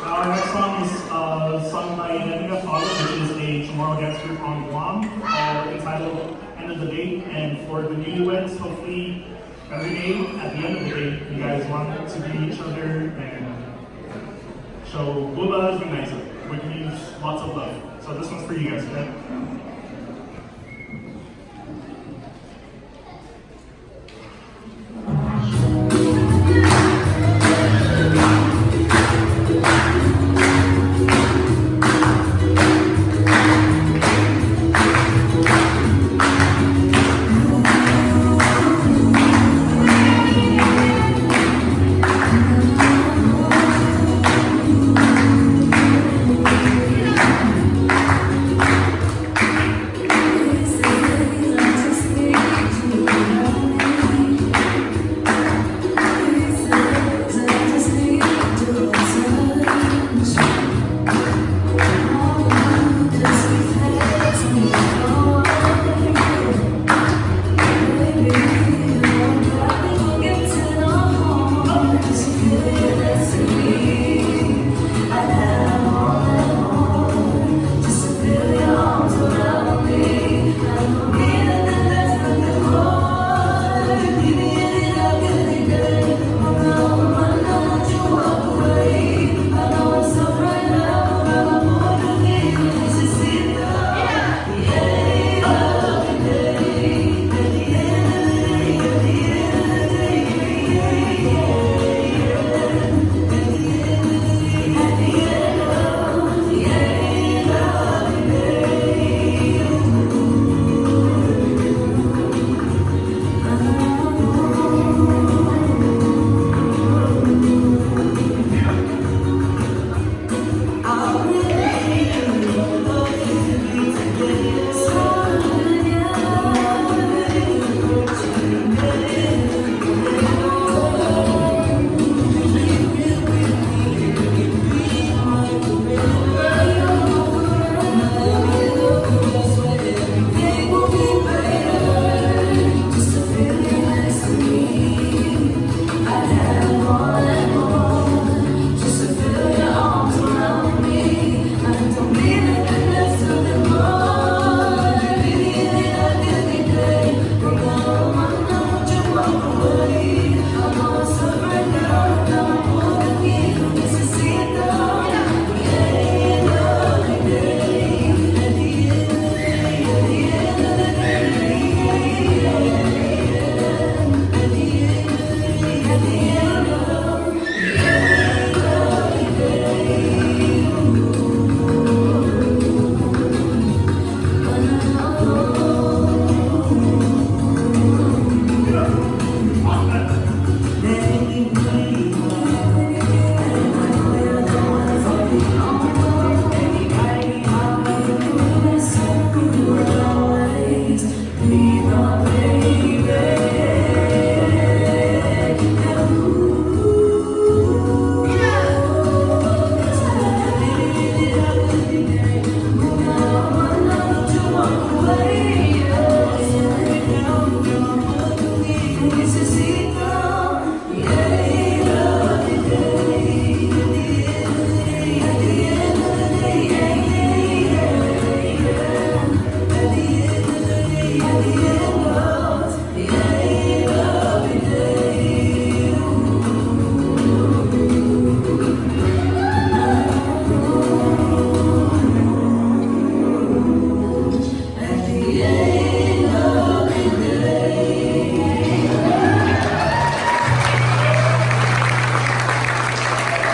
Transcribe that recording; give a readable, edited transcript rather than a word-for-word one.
Our next song is sung by Nemiga Father, which is a Chamorro dance group on Guam, entitled End of the Day. And for the newlyweds, hopefully every day, at the end of the day, you guys want to be each other and show good love and nice. We can use lots of love. So this one's for you guys, okay?